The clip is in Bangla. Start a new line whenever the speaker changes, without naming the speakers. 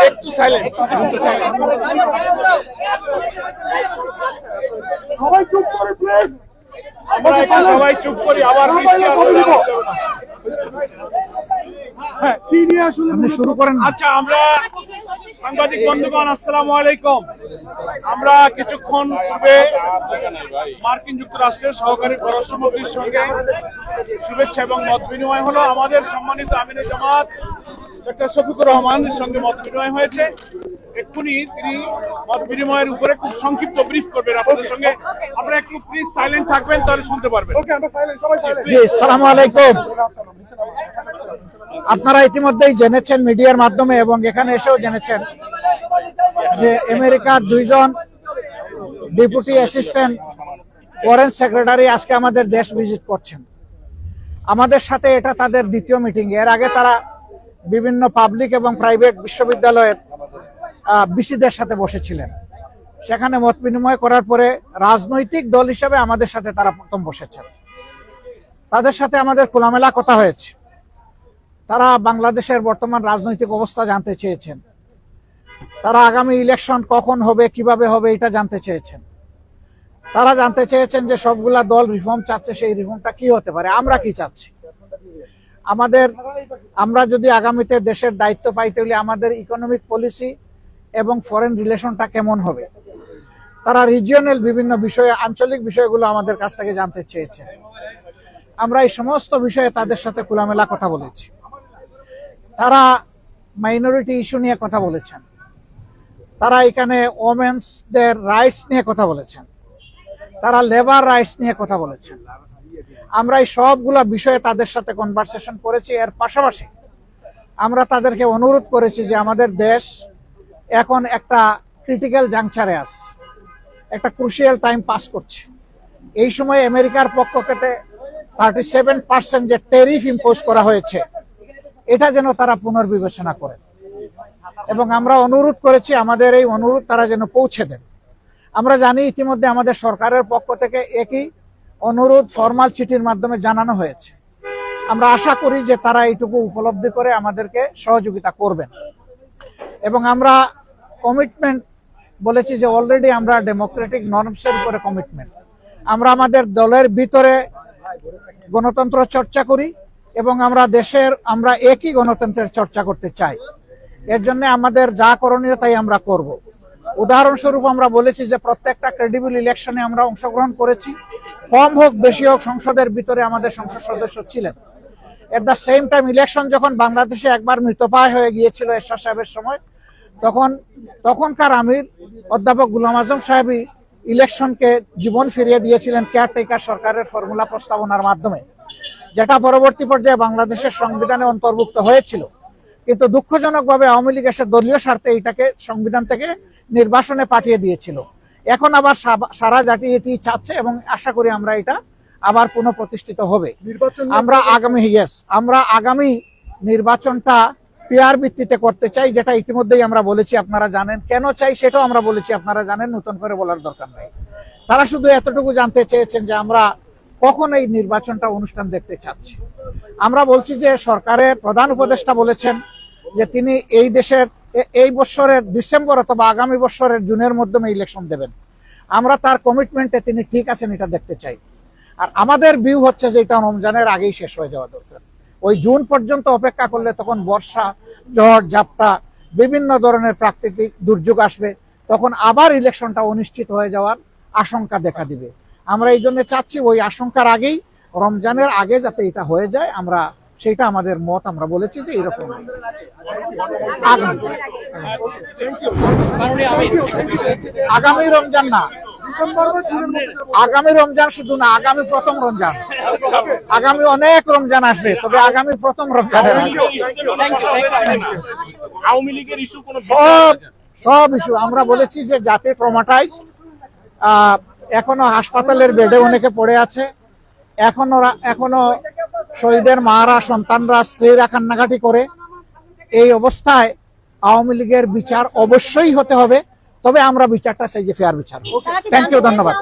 একটু সাইলেন্ট,
সবাই চুপ করে প্লিজ।
সবাই চুপ করি। আবার
হ্যাঁ, কি নিয়ে আসলে আপনি শুরু করেন।
আচ্ছা, আমরা সাংবাদিক বন্ধুগণ আসসালামু আলাইকুম। আমরা কিছুক্ষণ পূর্বে মার্কিন যুক্তরাষ্ট্রের সহকারী পররাষ্ট্রমন্ত্রীর সঙ্গে শুভেচ্ছা এবং মত বিনিময় হলো। আমাদের সম্মানিত আমিরে জামাত ডক্টর শফিকুর রহমানের সঙ্গে মত বিনিময় হয়েছে। এক্ষুনি তিনি মত বিনিময়ের উপরে খুব সংক্ষিপ্ত ব্রিফ করবেন আপনাদের সঙ্গে। আপনারা একটু প্লিজ সাইলেন্ট থাকবেন, তাহলে শুনতে পারবেন।
ওকে, আমরা সাইলেন্ট, সবাই সাইলেন্ট।
জি, আসসালামু আলাইকুম। আপনারা ইতিমধ্যেই জেনেছেন মিডিয়ার মাধ্যমে এবং এখানে এসেও জেনেছেন যে আমেরিকার দুইজন ডেপুটি অ্যাসিস্ট্যান্ট ফরেন সেক্রেটারি আজকে আমাদের দেশ ভিজিট করছেন। আমাদের সাথে এটা তাদের দ্বিতীয় মিটিং। এর আগে তারা বিভিন্ন পাবলিক এবং প্রাইভেট বিশ্ববিদ্যালয়ের বিসিদের সাথে বসেছিলেন। সেখানে মত বিনিময় করার পরে রাজনৈতিক দল হিসেবে আমাদের সাথে তারা প্রথম বসেছেন। তাদের সাথে আমাদের খোলামেলা কথা হয়েছে। তারা বাংলাদেশের বর্তমান রাজনৈতিক অবস্থা জানতে চেয়েছেন। তারা আগামী ইলেকশন কখন হবে, কিভাবে হবে, এটা জানতে চেয়েছেন। তারা জানতে চেয়েছেন যে সবগুলা দল রিফর্ম চাচ্ছে, সেই রিফর্মটা কি হতে পারে, আমরা কি চাচ্ছি। আমরা যদি আগামীতে দেশের দায়িত্ব পাইতে হলে আমাদের ইকোনমিক পলিসি এবং ফরেন রিলেশনটা কেমন হবে, তারা রিজিয়নাল বিভিন্ন বিষয়ে, আঞ্চলিক বিষয়গুলো আমাদের কাছ থেকে জানতে চেয়েছেন। আমরা এই সমস্ত বিষয়ে তাদের সাথে খোলামেলা কথা বলেছি। তারা মাইনরিটি ইস্যু নিয়ে কথা বলেছেন। তারা এখানে ওমেন্সদের রাইটস নিয়ে কথা বলেছেন। তারা লেবার রাইটস নিয়ে কথা বলেছেন। আমরা এই সবগুলা বিষয়ে তাদের সাথে কনভারসেশন করেছি। এর পাশাপাশি আমরা তাদেরকে অনুরোধ করেছি যে আমাদের দেশ এখন একটা ক্রিটিক্যাল জাংচারে আছে, একটা ক্রুশিয়াল টাইম পাস করছে। এই সময় আমেরিকার পক্ষ থেকে 37% যে ট্যারিফ ইম্পোজ করা হয়েছে, এটা যেন তারা পুনর্বিবেচনা করেন। এবং আমরা অনুরোধ করেছি, আমাদের এই অনুরোধ তারা যেন পৌঁছে দেন। আমরা জানি ইতিমধ্যে আমাদের সরকারের পক্ষ থেকে একই অনুরোধ ফরমাল চিঠির মাধ্যমে জানানো হয়েছে। আমরা আশা করি যে তারা এইটুকু উপলব্ধি করে আমাদেরকে সহযোগিতা করবেন। এবং আমরা কমিটমেন্ট বলেছি যে অলরেডি আমরা ডেমোক্রেটিক নর্মসের উপরে কমিটমেন্ট। আমরা আমাদের দলের ভিতরে গণতন্ত্র চর্চা করি এবং আমরা একই গণতন্ত্রের চর্চা করতে চাই। এর জন্য আমাদের যা করণীয় তাই আমরা করব। উদাহরণস্বরূপ আমরা বলেছি যে প্রত্যেকটা ক্রেডিবল ইলেকশনে আমরা অংশগ্রহণ করেছি, কম হোক বেশি হোক সংসদের ভিতরে আমাদের সংসদ সদস্য ছিলেন। At the same time election যখন বাংলাদেশে একবার মৃতপ্রায় হয়ে গিয়েছিল এরশাদ সাহেবের সময়, তখনকার আমির অধ্যাপক গুলাম আজম সাহেবই ইলেকশনকে জীবন ফিরিয়ে দিয়েছিলেন কেয়ারটেকার সরকারের ফর্মুলা প্রস্তাবনার মাধ্যমে, যেটা পরবর্তী পর্যায়ে বাংলাদেশের সংবিধানে অন্তর্ভুক্ত হয়েছিল। কিন্তু দুঃখজনকভাবে আওয়ামী লীগ এসে দলীয় স্বার্থে এটাকে সংবিধান থেকে নির্বাসনে পাঠিয়ে দিয়েছিল। এখন আবার সারা জাতি এটি চাচ্ছে এবং আশা করি আমরা এটা আবার পুনঃপ্রতিষ্ঠিত হবে। আমরা আগামী নির্বাচনটা পিয়ার ভিত্তিতে করতে চাই, যেটা ইতিমধ্যেই আমরা বলেছি, আপনারা জানেন। কেন চাই সেটাও আমরা বলেছি, আপনারা জানেন, নতুন করে বলার দরকার নেই। তারা শুধু এতটুকু জানতে চেয়েছেন যে আমরা কখন এই নির্বাচনটা অনুষ্ঠান দেখতে চাচ্ছি। আমরা বলছি যে সরকারের প্রধান উপদেষ্টা বলেছেন যে তিনি এই বছরের ডিসেম্বর অথবা আগামী বছরের জুনের মাধ্যমে ইলেকশন দেবেন। আমরা তার কমিটমেন্টে তিনি ঠিক আছেন এটা দেখতে চাই। আর আমাদের ভিউ হচ্ছে যে এটা রমজানের আগেই শেষ হয়ে যাওয়া দরকার। ওই জুন পর্যন্ত অপেক্ষা করলে তখন বর্ষা, ঝড়, ঝাপটা, বিভিন্ন ধরনের প্রাকৃতিক দুর্যোগ আসবে, তখন আবার ইলেকশনটা অনিশ্চিত হয়ে যাওয়ার আশঙ্কা দেখা দিবে। আমরা এই জন্য চাচ্ছি ওই আশঙ্কার আগেই, রমজানের আগে যাতে এটা হয়ে যায়, আমরা সেটা আমাদের মত। আমরা বলেছি যে এরকম আগামী রমজান না, আগামী রমজান শুধু না, আগামী প্রথম রমজান। আগামী অনেক রমজান আসবে, তবে আগামী প্রথম রমজান সব ইস্যু আমরা বলেছি যে যাতে ট্রমাটাইজড, এখনো হাসপাতালের বেডে অনেকে পড়ে আছে, এখনো শহীদের মারা, সন্তানরা, স্ত্রীরা কান্নাকাটি করে। এই অবস্থায় আওয়ামী লীগের বিচার অবশ্যই হতে হবে, তবে আমরা বিচারটা চাই যে ফেয়ার বিচার। থ্যাংক ইউ, ধন্যবাদ।